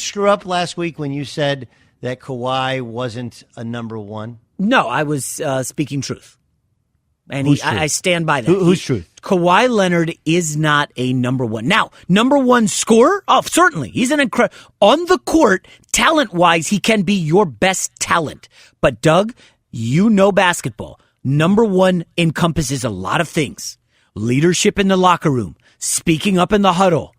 screw up last week when you said that Kawhi wasn't a number one? No, I was speaking truth. And I stand by that. Who's truth? Kawhi Leonard is not a number one. Now, number one scorer? Oh, certainly. He's an incredible. On the court, talent-wise, he can be your best talent. But, Doug, you know basketball. Number one encompasses a lot of things. Leadership in the locker room. Speaking up in the huddle.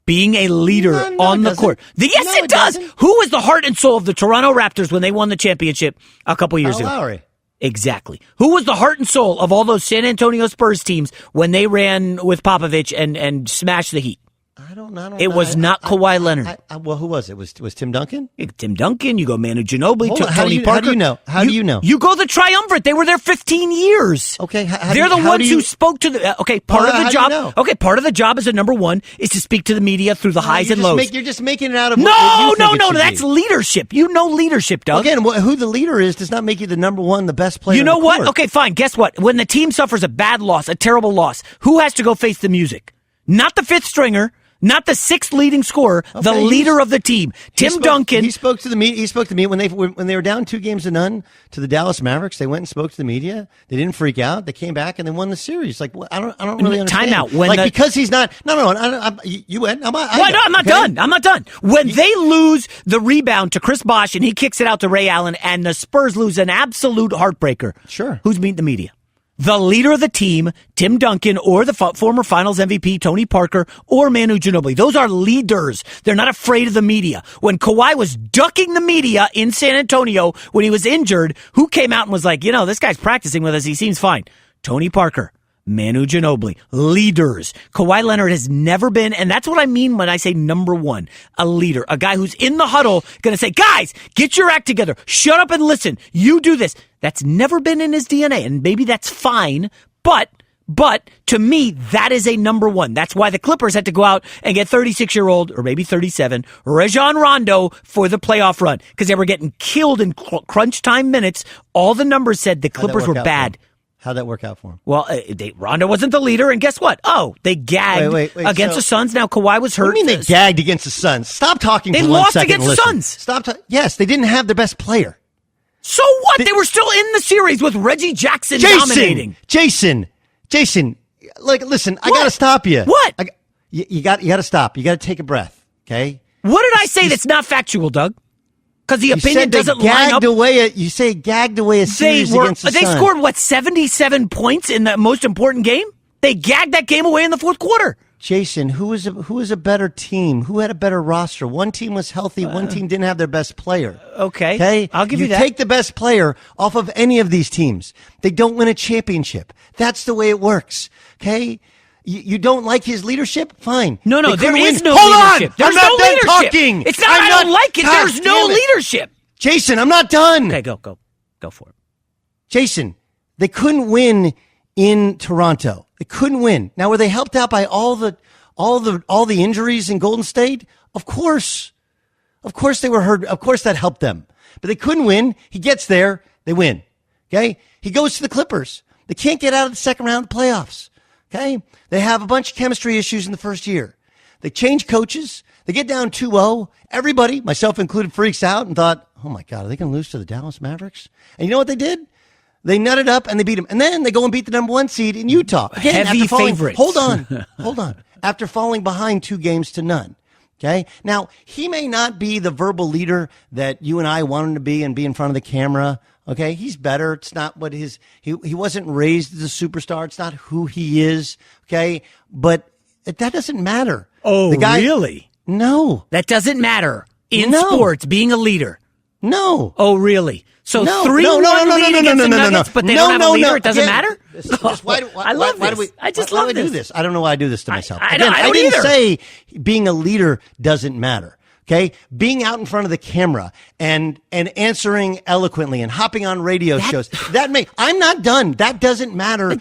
Being a leader on the court. Yes, it does. Doesn't. Who was the heart and soul of the Toronto Raptors when they won the championship a couple years ago? Lowry. Exactly. Who was the heart and soul of all those San Antonio Spurs teams when they ran with Popovich and smashed the Heat? I don't know. It was not Kawhi Leonard. Well, who was it? Was Tim Duncan? Tim Duncan. You go Manu Ginobili, Tony Parker. How do you know? How do you know? You go the triumvirate. They were there 15 years. Okay. They're the ones who spoke to the. Okay, part of the job. Do you know? Okay, part of the job as a number one is to speak to the media through the highs and lows. You're just making it out of no. That's leadership. You know leadership, Doug. Again, who the leader is does not make you the number one, the best player. You know on the what? court. Okay, fine. Guess what? When the team suffers a bad loss, a terrible loss, who has to go face the music? Not the fifth stringer. Not the sixth leading scorer, the leader of the team, Tim Duncan. He spoke to the media. He spoke to me when they were down 2-0 to the Dallas Mavericks. They went and spoke to the media. They didn't freak out. They came back and they won the series. Like, well, I don't really understand. Timeout. Because he's not. No. You went. I'm not done. I'm not done. When they lose the rebound to Chris Bosh and he kicks it out to Ray Allen, and the Spurs lose an absolute heartbreaker. Sure. Who's meeting the media? The leader of the team, Tim Duncan, or the former Finals MVP, Tony Parker, or Manu Ginobili. Those are leaders. They're not afraid of the media. When Kawhi was ducking the media in San Antonio when he was injured, who came out and was like, this guy's practicing with us. He seems fine. Tony Parker. Manu Ginobili, leaders. Kawhi Leonard has never been, and that's what I mean when I say number one, a leader, a guy who's in the huddle going to say, guys, get your act together. Shut up and listen. You do this. That's never been in his DNA, and maybe that's fine, but to me, that is a number one. That's why the Clippers had to go out and get 36-year-old, or maybe 37, Rajon Rondo for the playoff run, because they were getting killed in crunch time minutes. All the numbers said the Clippers were bad. How'd that work out for him? Well, Rondo wasn't the leader, and guess what? Oh, they gagged against the Suns. Now Kawhi was hurt. What do you mean they gagged against the Suns? Stop talking. They for lost 1 second. Against the Suns. Stop. Yes, they didn't have their best player. So what? They were still in the series with Reggie Jackson dominating. Jason. Listen, I gotta stop you. What? You got to stop. You got to take a breath. Okay. What did I say that's not factual, Doug? Because the opinion doesn't line up. You say gagged away a series against the Suns. They scored, 77 points in the most important game? They gagged that game away in the fourth quarter. Jason, who was a better team? Who had a better roster? One team was healthy. One team didn't have their best player. Okay. I'll give you that. You take the best player off of any of these teams. They don't win a championship. That's the way it works. Okay? You don't like his leadership? Fine. No, there is no Hold leadership. On! There's I'm no not done leadership. Talking. It's not I don't like it. There's no leadership. Jason, I'm not done. Okay, go for it. Jason, they couldn't win in Toronto. They couldn't win. Now, were they helped out by all the injuries in Golden State? Of course they were hurt. Of course that helped them. But they couldn't win. He gets there. They win. Okay? He goes to the Clippers. They can't get out of the second round of the playoffs. Okay? They have a bunch of chemistry issues in the first year. They change coaches. They get down 2-0. Everybody, myself included, freaks out and thought, oh my God, are they going to lose to the Dallas Mavericks? And you know what they did? They nutted up and they beat them. And then they go and beat the number one seed in Utah. Again, heavy favorites. Hold on. After falling behind 2-0. Okay? Now, he may not be the verbal leader that you and I want him to be and be in front of the camera. Okay? He's better. It's not what he wasn't raised as a superstar. It's not who he is. Okay? But that doesn't matter. Oh, really? No. That doesn't matter in sports, being a leader. No. Oh, really? So no, 3-1 lead against the Nuggets, but they don't have a leader? It doesn't matter? I love this. I just love this. Why do I do this? I don't know why I do this to myself. I don't didn't either. say being a leader doesn't matter. Okay? Being out in front of the camera and answering eloquently and hopping on radio shows, I'm not done. That doesn't matter a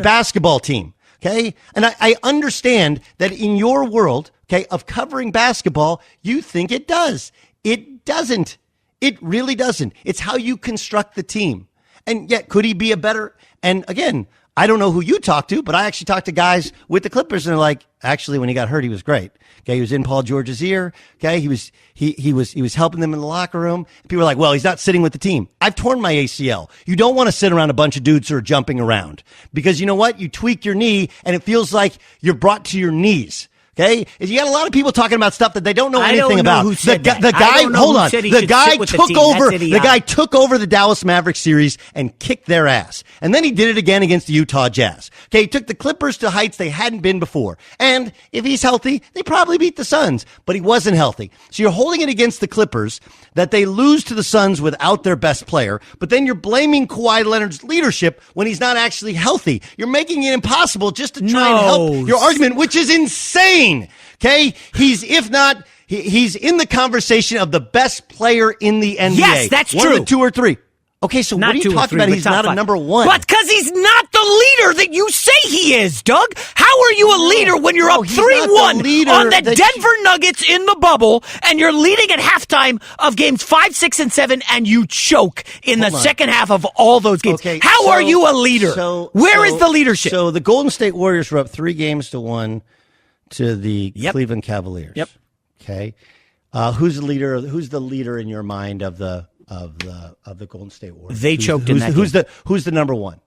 basketball team. Okay? And I understand that in your world, okay, of covering basketball, you think it does. It doesn't. It really doesn't. It's how you construct the team. And yet, could he be a better? And again, I don't know who you talked to, but I actually talked to guys with the Clippers, and they're like, actually, when he got hurt, he was great. Okay, he was in Paul George's ear. Okay, he was helping them in the locker room. People were like, well, he's not sitting with the team. I've torn my ACL. You don't want to sit around a bunch of dudes who are jumping around, because you know what? You tweak your knee, and it feels like you're brought to your knees. Okay, you got a lot of people talking about stuff that they don't know anything about. The guy, hold on, the guy took over. The guy took over the Dallas Mavericks series and kicked their ass, and then he did it again against the Utah Jazz. Okay, he took the Clippers to heights they hadn't been before, and if he's healthy, they probably beat the Suns. But he wasn't healthy, so you're holding it against the Clippers that they lose to the Suns without their best player. But then you're blaming Kawhi Leonard's leadership when he's not actually healthy. You're making it impossible just to try and help your argument, which is insane. Okay, he's in the conversation of the best player in the NBA. Yes, that's true. One of the 2 or 3. Okay, so what are you talking about? He's not a number 1. But because he's not the leader that you say he is, Doug. How are you a leader when you're up 3-1 on the Denver Nuggets in the bubble, and you're leading at halftime of games 5, 6, and 7, and you choke in the second half of all those games? Okay, How are you a leader? Where is the leadership? So the Golden State Warriors were up 3-1 to the Cleveland Cavaliers. Yep. Okay. Who's the leader? Who's the leader in your mind of the Golden State Warriors? They choked in that game. Who's the number 1?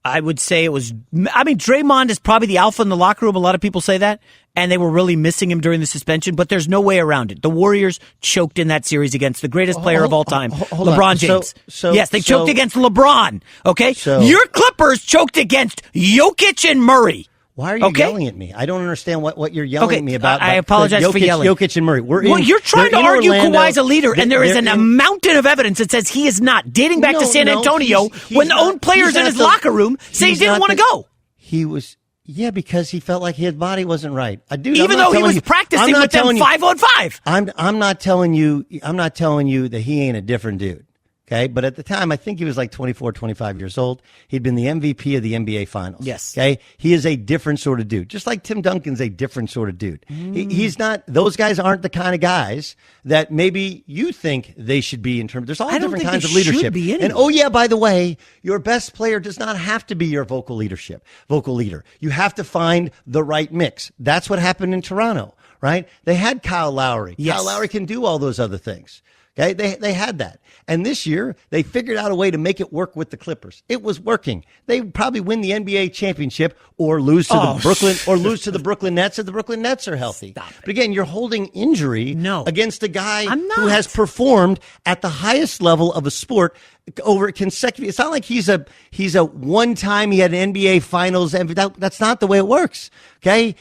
I would say it was. I mean, Draymond is probably the alpha in the locker room. A lot of people say that, and they were really missing him during the suspension. But there's no way around it. The Warriors choked in that series against the greatest player of all time, LeBron James. Yes, they choked against LeBron. Okay, your Clippers choked against Jokic and Murray. Why are you yelling at me? I don't understand what you're yelling at me about. I apologize for yelling. Jokic and Murray. You're trying to argue Kawhi's a leader, and there is a mountain of evidence that says he is not, dating back to San Antonio when the own players in his locker room say he didn't want to go. He was, because he felt like his body wasn't right. Even though he was practicing with them 5-on-5. I'm not telling you that he ain't a different dude. Okay, but at the time, I think he was like 24, 25 years old. He'd been the MVP of the NBA Finals. Yes. Okay, he is a different sort of dude. Just like Tim Duncan's a different sort of dude. He's not. Those guys aren't the kind of guys that maybe you think they should be in terms. There's all different kinds of leadership. And by the way, your best player does not have to be your vocal leader. You have to find the right mix. That's what happened in Toronto, right? They had Kyle Lowry. Yes. Kyle Lowry can do all those other things. Okay, they had that. And this year, they figured out a way to make it work with the Clippers. It was working. They probably win the NBA championship or lose to the Brooklyn Nets if the Brooklyn Nets are healthy. But again, you're holding injury against a guy who has performed at the highest level of a sport over consecutive. It's not like he's a one time he had an NBA Finals MVP. That's not the way it works. Okay,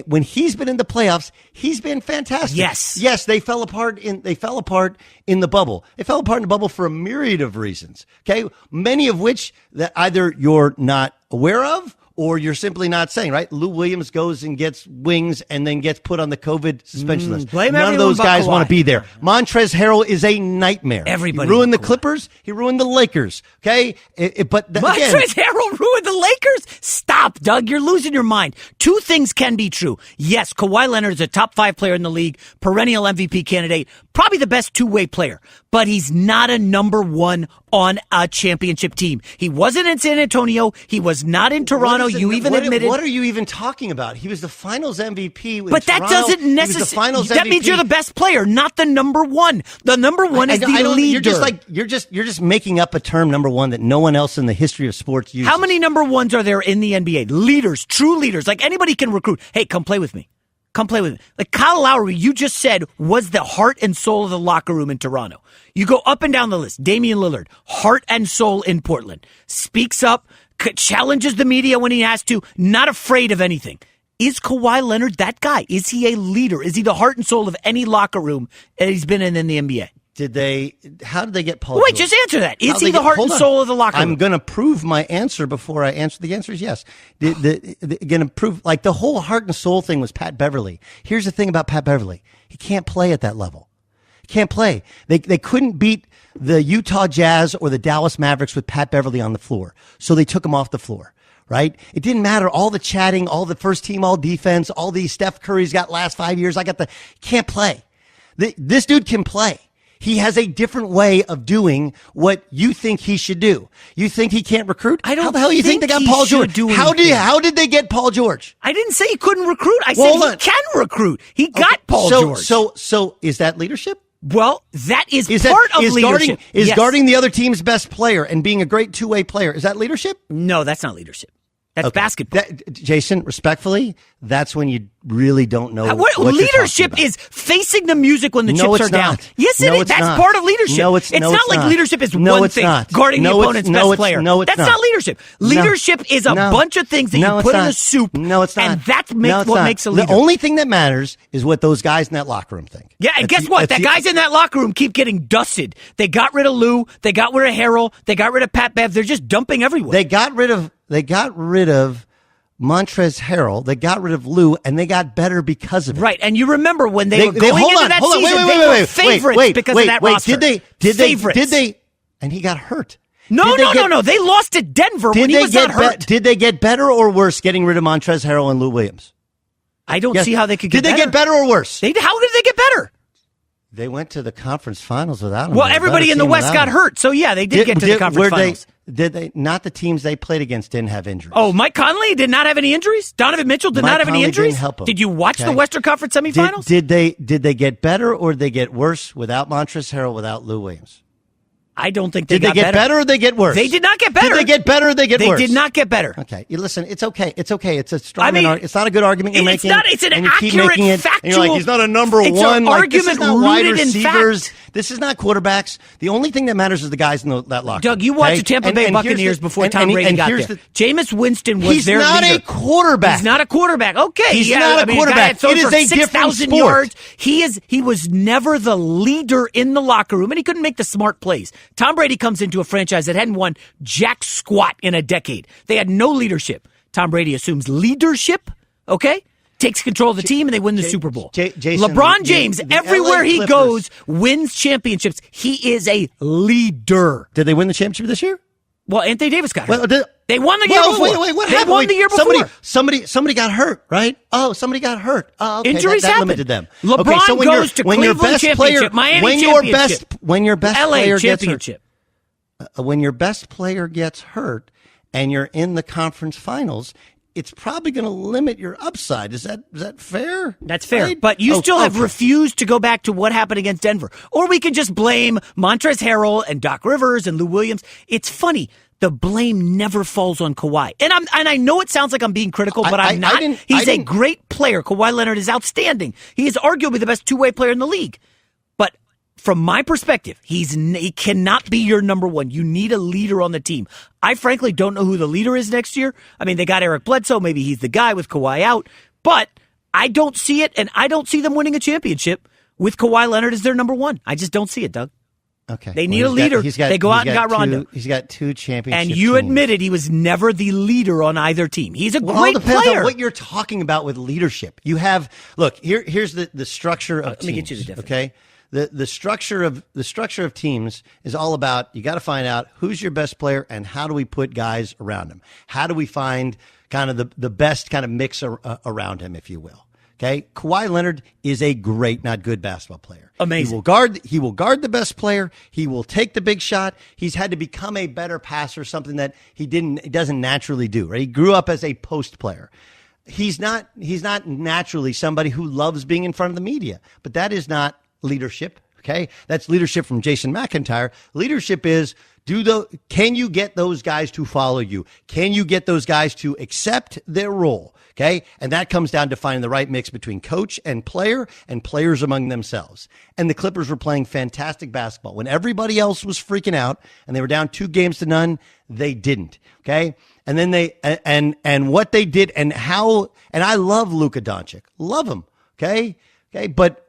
when he's been in the playoffs, he's been fantastic. Yes, they fell apart in the bubble. They fell apart in the bubble for a myriad of reasons. Okay, many of which that either you're not aware of or you're simply not saying, right? Lou Williams goes and gets wings and then gets put on the COVID suspension list. None of those guys want to be there. Montrezl Harrell is a nightmare. Everybody he ruined the Clippers. He ruined the Lakers. Okay? Montrezl Harrell ruined the Lakers? Stop, Doug. You're losing your mind. Two things can be true. Yes, Kawhi Leonard is a top 5 player in the league, perennial MVP candidate, probably the best two-way player, but he's not a number 1 on a championship team. He wasn't in San Antonio. He was not in Toronto. You even admitted. What are you even talking about? He was the Finals MVP. But that doesn't necessarily. That means you're the best player, not the number 1. The number 1 is the leader. You're just making up a term, number 1, that no one else in the history of sports uses. How many number 1s are there in the NBA? Leaders, true leaders. Like anybody can recruit. Hey, come play with me. Come play with me. Like Kyle Lowry, you just said, was the heart and soul of the locker room in Toronto. You go up and down the list. Damian Lillard, heart and soul in Portland. Speaks up, challenges the media when he has to, not afraid of anything. Is Kawhi Leonard that guy? Is he a leader? Is he the heart and soul of any locker room that he's been in the NBA? How did they get Paul Wait, George? just answer that. Is he the heart and soul of the locker room? I'm going to prove my answer before I answer. The answer is yes. Going to prove, like the whole heart and soul thing was Pat Beverley. Here's the thing about Pat Beverley. He can't play at that level. He can't play. They couldn't beat the Utah Jazz or the Dallas Mavericks with Pat Beverley on the floor. So they took him off the floor. Right? It didn't matter. All the chatting, all the first team, all defense, all the Steph Curry's got last 5 years. Can't play. This dude can play. He has a different way of doing what you think he should do. You think he can't recruit? I don't How the hell you think they got Paul George? How did they get Paul George? I didn't say he couldn't recruit. I said he can recruit. He got Paul George. So is that leadership? Well, that is part of leadership. Guarding the other team's best player and being a great two-way player. Is that leadership? No, that's not leadership. That's basketball. Jason, respectfully, that's when you really don't know what leadership is facing the music when the chips are down. Yes, it is. That's part of leadership. It's not like leadership is one thing, guarding the opponent's best player. That's not leadership. Leadership is a bunch of things that you put in a soup. No, it's not. And that's what makes a leader. The only thing that matters is what those guys in that locker room think. Yeah, and guess what? The guys in that locker room keep getting dusted. They got rid of Lou. They got rid of Harrell. They got rid of Pat Bev. They're just dumping everywhere. They got rid of Montrezl Harrell, they got rid of Lou, and they got better because of it. Right, and you remember when they were going into that season, they were favorites because of that roster. Did they? And he got hurt. No. They lost to Denver when he was not hurt. Did they get better or worse getting rid of Montrezl Harrell and Lou Williams? I don't see how they could get better. Did they get better or worse? How did they get better? They went to the conference finals without him. Well, everybody in the West got hurt, so yeah, they did get to the conference finals. Did they? Not the teams they played against didn't have injuries. Oh, Mike Conley did not have any injuries? Donovan Mitchell did not have any injuries? Didn't help him. Did you watch the Western Conference semifinals? Did they get better or did they get worse without Montrezl Harrell, without Lou Williams? I don't think they got better. Did they get better or they get worse? They did not get better. Did they get better or they get worse? They did not get better. Okay. You listen, it's okay. It's okay. It's a strong argument. It's not a good argument you're making. It's an accurate, factual. And you're like, he's not a number it's one. An argument this is not wide rooted receivers. in fact. This is not quarterbacks. The only thing that matters is the guys in that locker. Doug, you watched the Tampa Bay Buccaneers before Tom Brady got there. Jameis Winston was their leader. He's not a quarterback. He's not a quarterback. Okay. He's not a quarterback. It is a different sport. Yards. He was never the leader in the locker room, and he couldn't make the smart plays. Tom Brady comes into a franchise that hadn't won jack squat in a decade. They had no leadership. Tom Brady assumes leadership, okay? Takes control of the team, and they win the Super Bowl. Jason, LeBron James, everywhere he goes, wins championships. He is a leader. Did they win the championship this year? Well, Anthony Davis got hurt. They won the year before. Wait, what happened? They won the year before. Somebody got hurt, right? Oh, somebody got hurt. Oh, okay. Injuries that happen. limited them. LeBron goes to Cleveland championship, Miami championship, when your best LA player championship. When your best player gets hurt and you're in the conference finals, it's probably going to limit your upside. Is that fair? That's fair. Right? But you still have refused to go back to what happened against Denver. Or we can just blame Montrezl Harrell and Doc Rivers and Lou Williams. It's funny. The blame never falls on Kawhi. And I know it sounds like I'm being critical, but I'm not. He's a great player. Kawhi Leonard is outstanding. He is arguably the best two-way player in the league. But from my perspective, he cannot be your number one. You need a leader on the team. I frankly don't know who the leader is next year. I mean, they got Eric Bledsoe. Maybe he's the guy with Kawhi out. But I don't see it, and I don't see them winning a championship with Kawhi Leonard as their number one. I just don't see it, Doug. Okay. They need a leader. They go out and got Rondo. He's got 2 championships. And you admitted he was never the leader on either team. He's a great player. It all depends on what you're talking about with leadership. You have, look, here's the structure of teams. Let me get you the definition. Okay? The structure of teams is all about, you got to find out who's your best player and how do we put guys around him. How do we find kind of the best kind of mix around him, if you will. Okay, Kawhi Leonard is a great, not good basketball player. Amazing. He will guard the best player. He will take the big shot. He's had to become a better passer, something that he doesn't naturally do. Right? He grew up as a post player. He's not naturally somebody who loves being in front of the media, but that is not leadership. Okay, that's leadership from Jason McIntyre. Leadership is can you get those guys to follow you? Can you get those guys to accept their role? Okay. And that comes down to finding the right mix between coach and players among themselves. And the Clippers were playing fantastic basketball. When everybody else was freaking out and they were down 2-0, they didn't. Okay. And then and what they did and how, and I love Luka Doncic. Love him. Okay. Okay. But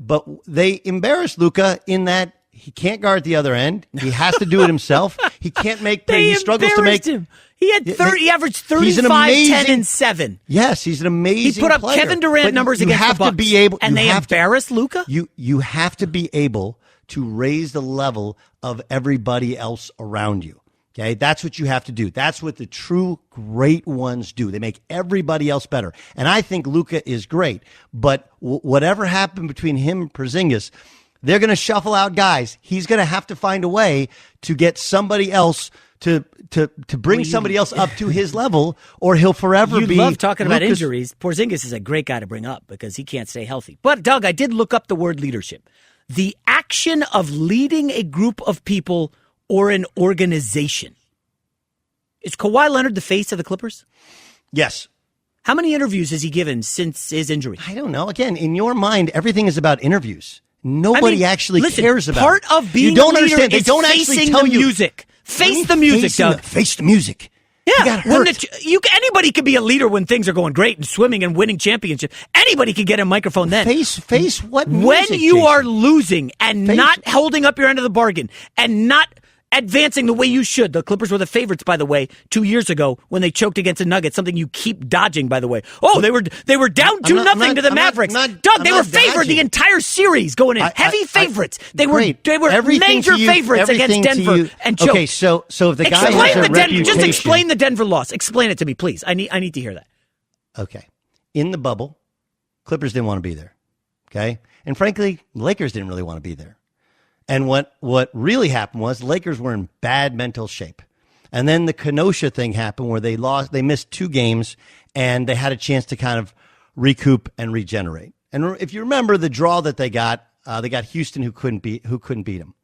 they embarrassed Luka in that he can't guard the other end. He has to do it himself. He can't make plays. He struggles to make him. He had 30. He averaged 35, 10, and 7. Yes, he's an amazing. He put up player. Kevin Durant numbers against the Bucks. They embarrassed Luka. You have to be able to raise the level of everybody else around you. Okay, that's what you have to do. That's what the true great ones do. They make everybody else better. And I think Luka is great. But whatever happened between him and Porzingis, They're going to shuffle out guys. He's going to have to find a way to get somebody else to bring somebody else up to his level, or he'll forever be. You love talking about injuries. Porzingis is a great guy to bring up because he can't stay healthy. But, Doug, I did look up the word leadership. The action of leading a group of people or an organization. Is Kawhi Leonard the face of the Clippers? Yes. How many interviews has he given since his injury? I don't know. Again, in your mind, everything is about interviews. Nobody actually cares about part it. of being you don't a leader understand. They is don't actually facing tell the you. music. Face the music, Doug. Face the music. Yeah, you got hurt. Anybody can be a leader when things are going great and swimming and winning championships. Anybody can get a microphone then. Face what music, when you Jason? are losing and not holding up your end of the bargain and not advancing the way you should. The Clippers were the favorites, by the way, 2 years ago when they choked against the Nuggets, something you keep dodging, by the way. Oh, they were down 2-0 to the Mavericks. Doug, they were favored the entire series going in. Heavy favorites. They were major favorites against Denver and choked. Okay, so if the guy has a reputation, just explain the Denver loss. Explain it to me, please. I need to hear that. Okay. In the bubble, Clippers didn't want to be there. Okay? And frankly, Lakers didn't really want to be there. And what really happened was the Lakers were in bad mental shape. And then the Kenosha thing happened where they missed 2 games and they had a chance to kind of recoup and regenerate. And if you remember the draw that they got Houston who couldn't beat them.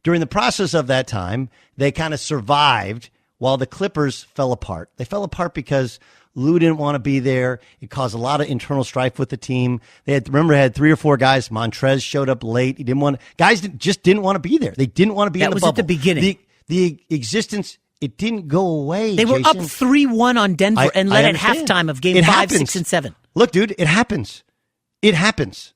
During the process of that time, they kind of survived while the Clippers fell apart. They fell apart because Lou didn't want to be there. It caused a lot of internal strife with the team. They had 3 or 4 guys. Montrez showed up late. Guys just didn't want to be there. They didn't want to be in the bubble. That was at the beginning. The existence, it didn't go away. They were up 3-1 on Denver and led at halftime of game 5, 6, and 7. Look, dude, it happens. It happens.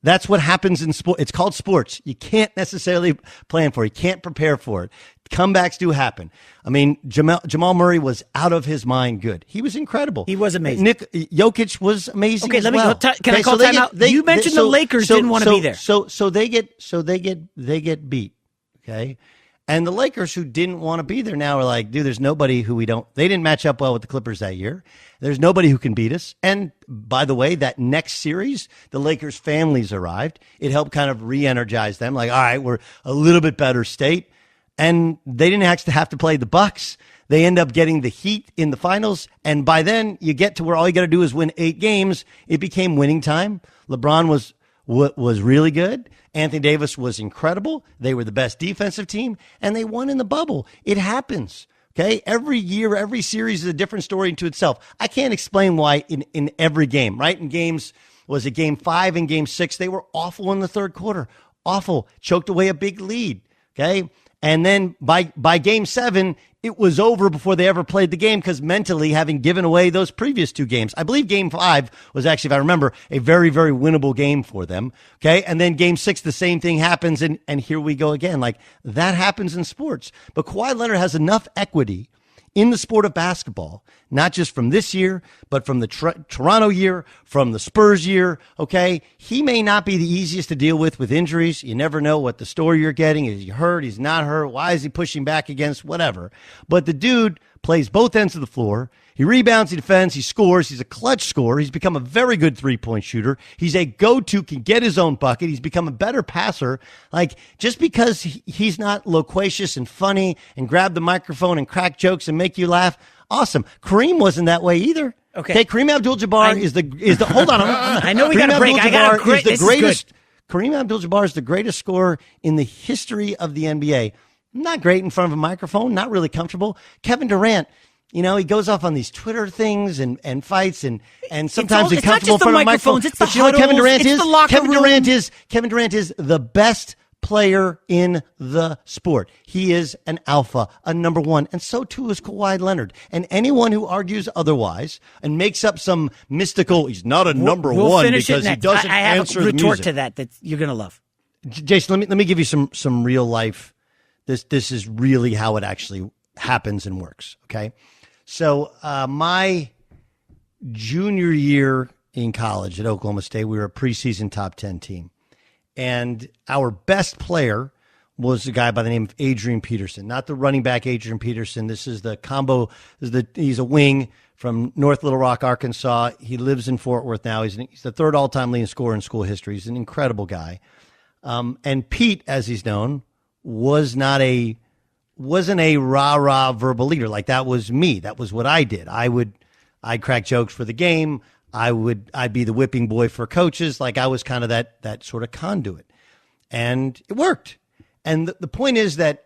That's what happens in sport. It's called sports. You can't necessarily plan for it. You can't prepare for it. Comebacks do happen. I mean, Jamal Murray was out of his mind good. He was incredible. He was amazing. Jokic was amazing. Okay, as let me well. can I call time out? You mentioned the Lakers didn't want to be there. So they get beat. Okay. And the Lakers, who didn't want to be there now, are like, dude, there's nobody they didn't match up well with the Clippers that year. There's nobody who can beat us. And by the way, that next series, the Lakers families arrived. It helped kind of re-energize them. Like, all right, we're a little bit better state. And they didn't actually have to play the Bucks. They end up getting the Heat in the finals. And by then you get to where all you got to do is win 8 games. It became winning time. LeBron was really good. Anthony Davis was incredible. They were the best defensive team, and they won in the bubble. It happens. Okay? Every year, every series is a different story into itself. I can't explain why in every game, right? In games, was it game 5 and game 6? They were awful in the third quarter. Awful. Choked away a big lead. Okay? And then by game 7, it was over before they ever played the game because mentally having given away those previous 2 games. I believe game 5 was actually, if I remember, a very, very winnable game for them. Okay. And then game 6, the same thing happens. And here we go again. Like that happens in sports. But Kawhi Leonard has enough equity in the sport of basketball, not just from this year, but from the Toronto year, from the Spurs year, okay? He may not be the easiest to deal with injuries. You never know what the story you're getting. Is he hurt? He's not hurt. Why is he pushing back against whatever? But the dude plays both ends of the floor. He rebounds, he defends, he scores. He's a clutch scorer. He's become a very good three-point shooter. He's a go-to, can get his own bucket. He's become a better passer. Like, just because he's not loquacious and funny and grab the microphone and crack jokes and make you laugh, awesome. Kareem wasn't that way either. Okay, Kareem Abdul-Jabbar is the hold on. I know we got a break. I got a is the greatest. Kareem Abdul-Jabbar is the greatest scorer in the history of the NBA. Not great in front of a microphone, not really comfortable. Kevin Durant, you know, he goes off on these Twitter things and fights and sometimes he's comfortable in front of microphones. It's the huddles, Kevin Durant is the locker room. Kevin Durant is the best player in the sport. He is an alpha, a number 1, and so too is Kawhi Leonard. And anyone who argues otherwise and makes up some mystical, he's not a number 1 because he doesn't answer the music. I have a retort to that you're going to love. Jason, let me give you some real life. This is really how it actually happens and works. Okay. So, my junior year in college at Oklahoma State, we were a preseason top 10 team. And our best player was a guy by the name of Adrian Peterson, not the running back Adrian Peterson. This is the combo. He's a wing from North Little Rock, Arkansas. He lives in Fort Worth now. He's the 3rd all-time leading scorer in school history. He's an incredible guy. And Pete, as he's known, wasn't a rah-rah verbal leader. Like, that was me. That was what I did. I'd crack jokes for the game. I'd be the whipping boy for coaches. Like, I was kind of that sort of conduit. And it worked. And the point is that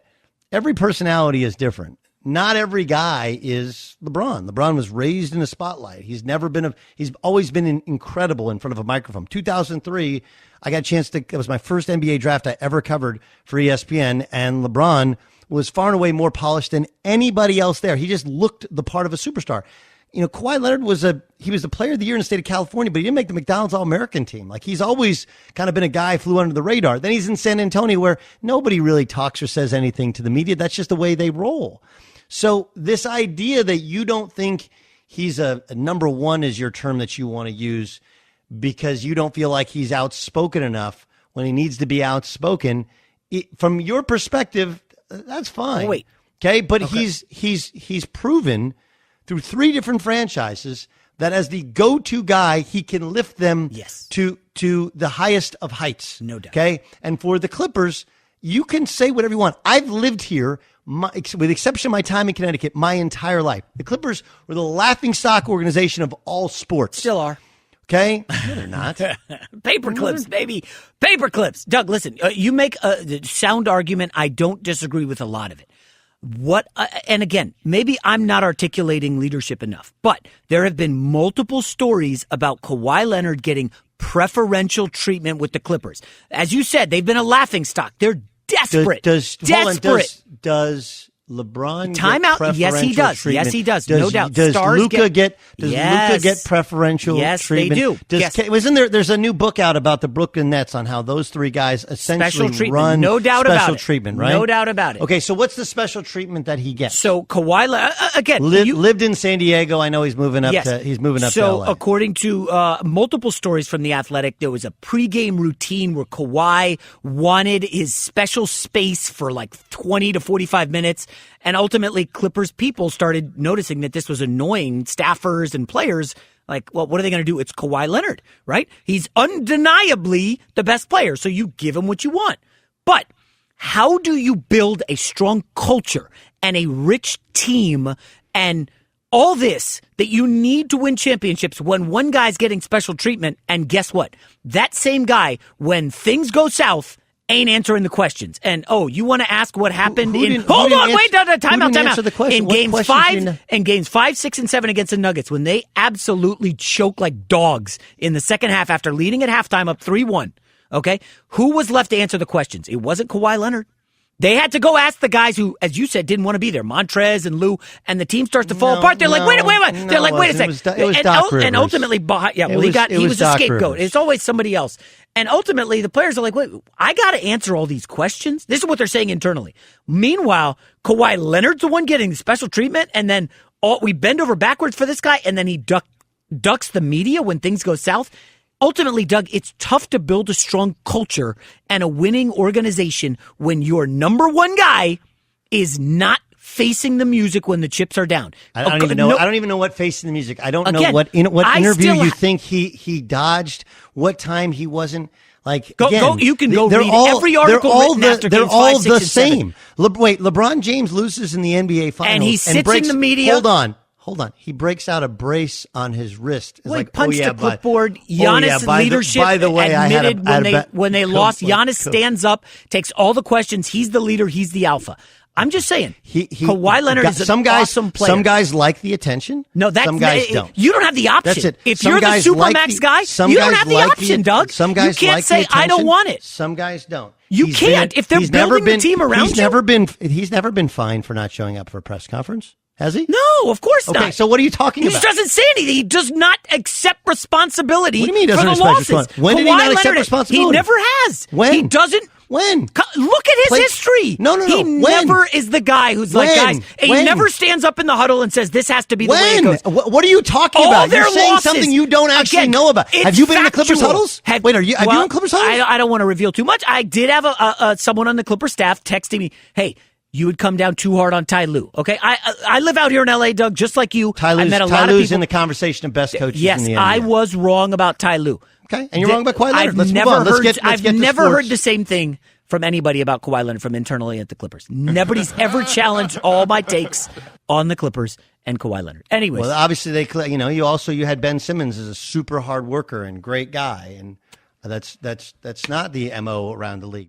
every personality is different. Not every guy is LeBron. LeBron was raised in the spotlight. He's always been incredible in front of a microphone. 2003, I got a chance it was my first NBA draft I ever covered for ESPN, and LeBron was far and away more polished than anybody else there. He just looked the part of a superstar. You know, Kawhi Leonard was the player of the year in the state of California, but he didn't make the McDonald's All-American team. Like, he's always kind of been a guy who flew under the radar. Then he's in San Antonio, where nobody really talks or says anything to the media. That's just the way they roll. So this idea that you don't think he's a number one is your term that you want to use because you don't feel like he's outspoken enough when he needs to be outspoken, from your perspective, that's fine. Wait. Okay, but he's proven through 3 different franchises that as the go-to guy, he can lift them to the highest of heights. No doubt. Okay, and for the Clippers, you can say whatever you want. I've lived here, with the exception of my time in Connecticut, my entire life. The Clippers were the laughingstock organization of all sports. Still are. Okay? No, they're not. Paper clips, baby. Paper clips. Doug, listen, you make a sound argument. I don't disagree with a lot of it. And again, maybe I'm not articulating leadership enough, but there have been multiple stories about Kawhi Leonard getting preferential treatment with the Clippers. As you said, they've been a laughingstock. They're desperate. Does LeBron timeout? get preferential Yes, he does. treatment? Yes, he does. No doubt. Does Stars Luka get preferential yes, treatment? Yes, they do. Wasn't there's a new book out about the Brooklyn Nets on how those 3 guys essentially run no doubt special about it. treatment, right? No doubt about it. Okay, so what's the special treatment that he gets? So Kawhi again lived in San Diego. I know he's moving up to LA. So according to multiple stories from The Athletic, there was a pregame routine where Kawhi wanted his special space for like 20 to 45 minutes. And ultimately, Clippers people started noticing that this was annoying staffers and players. Like, well, what are they going to do? It's Kawhi Leonard, right? He's undeniably the best player, so you give him what you want. But how do you build a strong culture and a rich team and all this that you need to win championships when one guy's getting special treatment? And guess what? That same guy, when things go south, ain't answering the questions. And, you want to ask what happened time out. In games 5, 6, and 7 against the Nuggets, when they absolutely choked like dogs in the second half after leading at halftime up 3-1, okay? Who was left to answer the questions? It wasn't Kawhi Leonard. They had to go ask the guys who, as you said, didn't want to be there, Montrez and Lou, and the team starts to fall apart. They're like, wait. They're like, wait a second. It was Doc Rivers. And ultimately, he was a scapegoat. It's always somebody else. And ultimately, the players are like, wait, I got to answer all these questions? This is what they're saying internally. Meanwhile, Kawhi Leonard's the one getting the special treatment, and then we bend over backwards for this guy, and then he ducks the media when things go south. Ultimately, Doug, it's tough to build a strong culture and a winning organization when your number one guy is not facing the music when the chips are down. I don't even know. I don't even know what facing the music. I don't know what interview you think he dodged. What time he wasn't. Like, you can go read every article written after games 5, 6, and 7. They're all the same. LeBron James loses in the NBA Finals. And he sits in the media. Hold on. He breaks out a brace on his wrist. He punched a clipboard. Giannis' leadership admitted when they lost. Giannis stands up, takes all the questions. He's the leader. He's the alpha. I'm just saying, Kawhi Leonard is an awesome player. Some guys like the attention. No, some guys don't. You don't have the option. That's it. If you're the Supermax guy, you don't have the option, Doug. Some guys you can't say, I don't want it. Some guys don't. You can't. If they're building the team around you. He's never been fined for not showing up for a press conference. Has he? No, of course not. Okay, so what are you talking about? He doesn't say anything. He does not accept responsibility. What do you mean he doesn't for the accept losses. responsibility? When did he not accept responsibility? He never has. When? He doesn't. When? Look at his history. No. He never is the guy who's like, guys, he never stands up in the huddle and says, this has to be the way it goes. What are you talking about? You're saying something you don't actually know about. Have you been in the Clippers huddles? Wait, have you been in Clippers huddles? I don't want to reveal too much. I did have someone on the Clippers staff texting me, hey, you would come down too hard on Ty Lue. Okay, I live out here in L.A., Doug, just like you. Ty Lue's in the conversation of best coaches yes, in the NBA. I was wrong about Ty Lue. Okay, and you're wrong about Kawhi Leonard. Let's move on. I've never heard the same thing from anybody about Kawhi Leonard from internally at the Clippers. Nobody's ever challenged all my takes on the Clippers and Kawhi Leonard. Anyways. Well, obviously, you had Ben Simmons as a super hard worker and great guy, and that's not the MO around the league.